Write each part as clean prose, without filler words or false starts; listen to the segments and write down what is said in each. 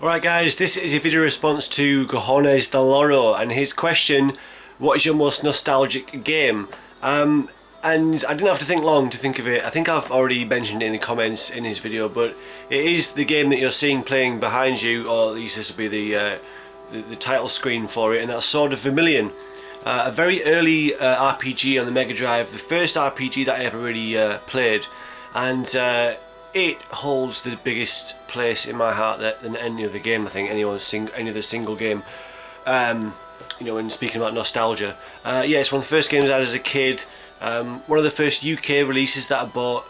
Alright guys, this is a video response to Cojones del Loro and his question, what is your most nostalgic game? And I didn't have to think long to think of it. I think I've already mentioned it in the comments in his video, but it is the game that you're seeing playing behind you, or at least this will be the title screen for it, and that's Sword of Vermilion. A very early RPG on the Mega Drive, the first RPG that I ever really played, and it holds the biggest place in my heart than any other game. I think any other single game. You know, when speaking about nostalgia, yeah, it's one of the first games I had as a kid. One of the first UK releases that I bought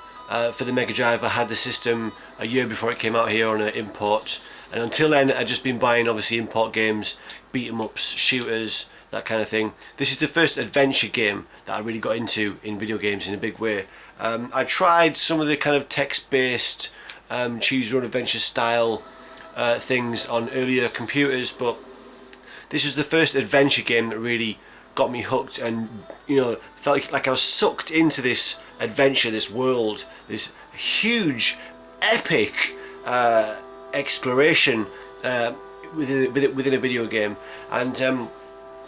for the Mega Drive. I had the system a year before it came out here on an import, and until then I'd just been buying obviously import games, beat 'em ups, shooters, that kind of thing. This is the first adventure game that I really got into in video games in a big way. I tried some of the kind of text-based choose your own adventure style things on earlier computers, but this was the first adventure game that really got me hooked, and you know, felt like I was sucked into this adventure, this world, this huge epic exploration within a video game. And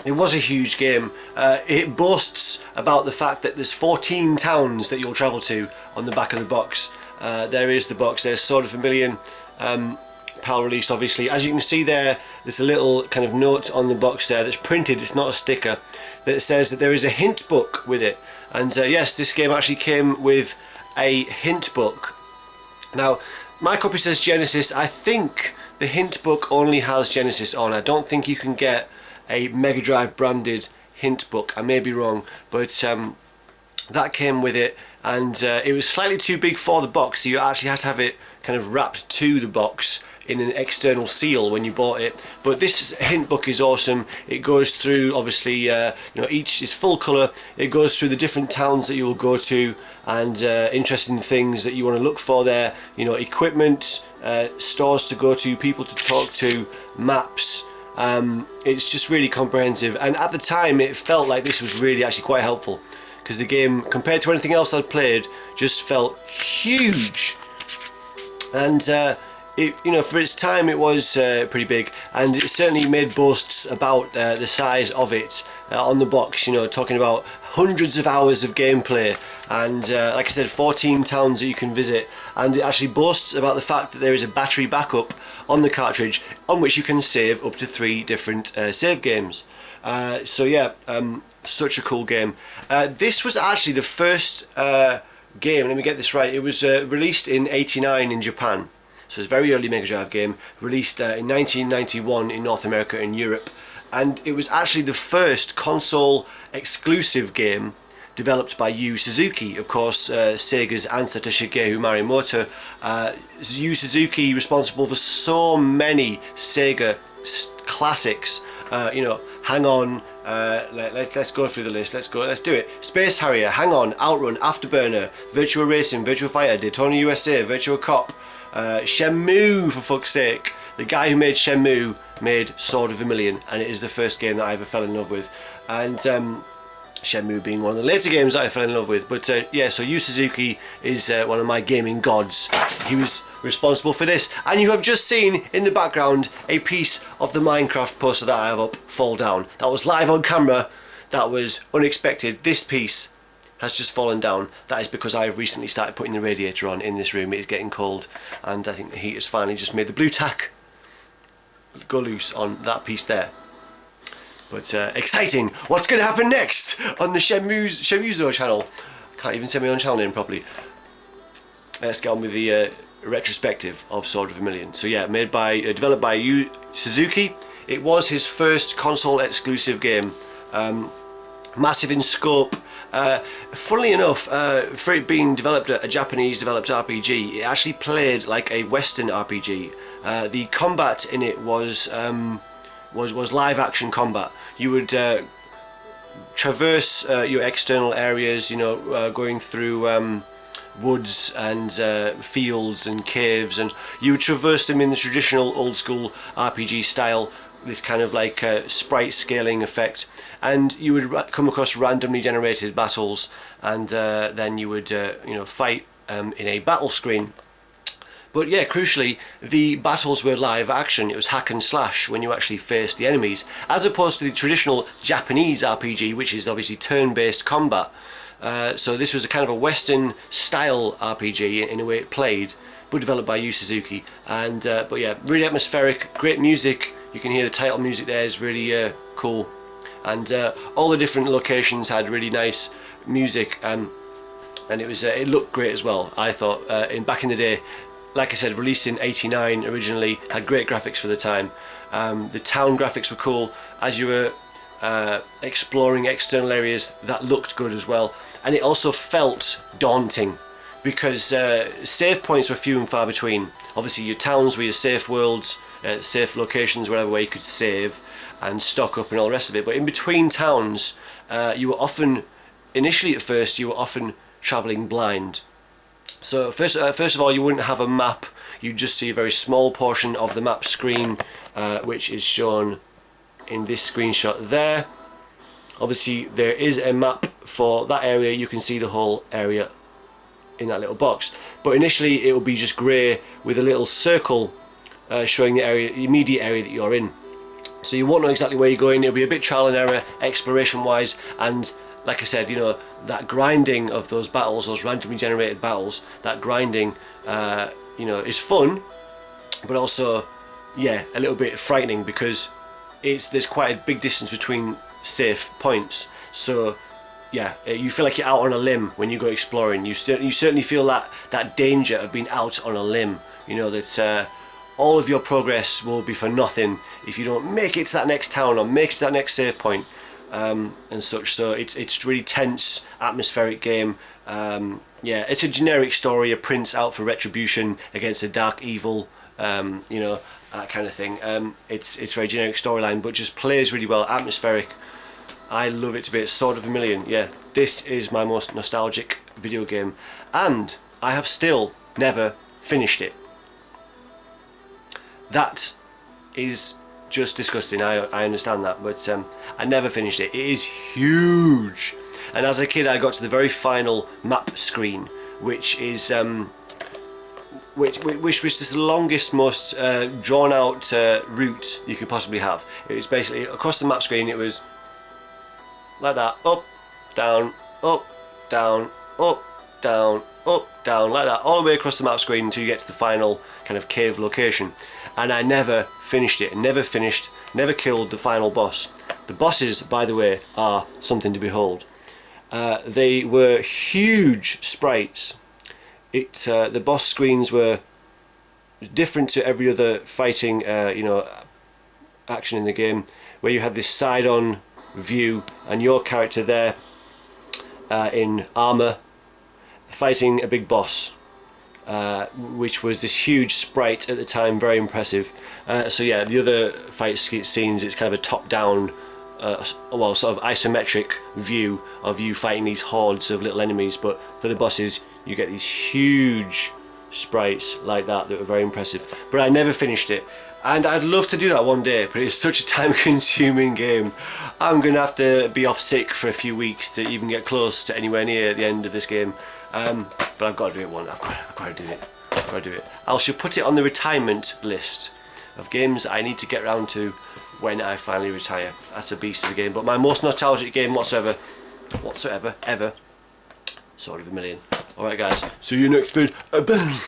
it was a huge game. It boasts about the fact that there's 14 towns that you'll travel to on the back of the box. There is the box, there's Sword of Vermilion, PAL release obviously. As you can see there's a little kind of note on the box there that's printed, it's not a sticker, that says that there is a hint book with it. And yes, this game actually came with a hint book. Now, my copy says Genesis. I think the hint book only has Genesis on. I don't think you can get a Mega Drive branded hint book. I may be wrong, but that came with it, and it was slightly too big for the box, so you actually had to have it kind of wrapped to the box in an external seal when you bought it. But this hint book is awesome. It goes through, obviously, you know, each is full colour. It goes through the different towns that you will go to, and interesting things that you want to look for there. You know, equipment, stores to go to, people to talk to, maps. It's just really comprehensive, and at the time it felt like this was really actually quite helpful, because the game, compared to anything else I'd played, just felt huge. And it, you know, for its time it was pretty big, and it certainly made boasts about the size of it on the box, you know, talking about hundreds of hours of gameplay, and like I said, 14 towns that you can visit, and it actually boasts about the fact that there is a battery backup on the cartridge on which you can save up to 3 different save games. So yeah, such a cool game. This was actually the first game, let me get this right, it was released in '89 in Japan. So it's a very early Mega Drive game, released in 1991 in North America and Europe, and it was actually the first console exclusive game developed by Yu Suzuki, of course, Sega's answer to Shigeru Miyamoto. Yu Suzuki responsible for so many Sega classics. You know, Hang On, let's go through the list, let's do it. Space Harrier, Hang On, Outrun, Afterburner, Virtua Racing, Virtua Fighter, Daytona USA, Virtua Cop, Shenmue, for fuck's sake. The guy who made Shenmue made Sword of Vermilion, and it is the first game that I ever fell in love with. And Shenmue being one of the later games that I fell in love with. But yeah, so Yu Suzuki is one of my gaming gods. He was responsible for this, and you have just seen in the background a piece of the Minecraft poster that I have up fall down. That was live on camera, that was unexpected. This piece has just fallen down. That is because I've recently started putting the radiator on in this room. It is getting cold, and I think the heat has finally just made the blue tack go loose on that piece there. But exciting! What's going to happen next on the Shemuzo channel? I can't even say my own channel name properly. Let's get on with the retrospective of Sword of Vermilion. So yeah, developed by Yu Suzuki. It was his first console exclusive game. Massive in scope. Funnily enough, for it being developed a Japanese developed RPG, it actually played like a Western RPG. The combat in it was live action combat. You would traverse your external areas, you know, going through woods and fields and caves, and you would traverse them in the traditional old school RPG style, this kind of like sprite scaling effect, and you would come across randomly generated battles, and then you would you know, fight in a battle screen. But yeah, crucially, the battles were live action. It was hack and slash when you actually faced the enemies, as opposed to the traditional Japanese RPG, which is obviously turn-based combat. So this was a kind of a Western style RPG in a way it played, but developed by Yu Suzuki. And but yeah, really atmospheric, great music. You can hear the title music there is really cool, and all the different locations had really nice music, and it looked great as well. I thought back in the day. Like I said, released in '89 originally, had great graphics for the time. The town graphics were cool. As you were exploring external areas, that looked good as well. And it also felt daunting, because save points were few and far between. Obviously your towns were your safe worlds, safe locations, wherever where you could save and stock up and all the rest of it. But in between towns, you were often, initially at first, you were often travelling blind. So first of all, you wouldn't have a map. You'd just see a very small portion of the map screen, which is shown in this screenshot there. Obviously there is a map for that area. You can see the whole area in that little box, but initially it will be just grey with a little circle showing the area, the immediate area that you're in. So you won't know exactly where you're going. It'll be a bit trial and error exploration wise, and like I said, you know, that grinding of those battles, those randomly generated battles, that grinding, you know, is fun, but also, yeah, a little bit frightening, because there's quite a big distance between safe points. So, yeah, you feel like you're out on a limb when you go exploring. You certainly feel that danger of being out on a limb. You know that all of your progress will be for nothing if you don't make it to that next town or make it to that next save point. And such. So it's really tense, atmospheric game. Yeah, it's a generic story, a prince out for retribution against a dark evil, you know, that kind of thing. It's a very generic storyline, but just plays really well, atmospheric. I love it to bits. Sword of Vermilion, yeah, this is my most nostalgic video game, and I have still never finished it. That is just disgusting. I understand that, but I never finished it. It is huge, and as a kid I got to the very final map screen, which is which was the longest, most drawn out route you could possibly have. It was basically across the map screen. It was like that, up, down, up, down, up, down, up, down, like that, all the way across the map screen until you get to the final kind of cave location. And I never finished it, never killed the final boss. The bosses, by the way, are something to behold. They were huge sprites. The boss screens were different to every other fighting, you know, action in the game, where you had this side-on view and your character there in armor fighting a big boss. Which was this huge sprite at the time, very impressive. So yeah, the other fight scenes, it's kind of a top-down, well, sort of isometric view of you fighting these hordes of little enemies, but for the bosses you get these huge sprites like that were very impressive. But I never finished it, and I'd love to do that one day, but it's such a time-consuming game. I'm gonna have to be off sick for a few weeks to even get close to anywhere near the end of this game. But I've got to do it I've got to do it. I've got to do it. I shall put it on the retirement list of games I need to get around to when I finally retire. That's a beast of a game, but my most nostalgic game whatsoever, ever, Sword of Vermilion. Alright guys, see you next vid.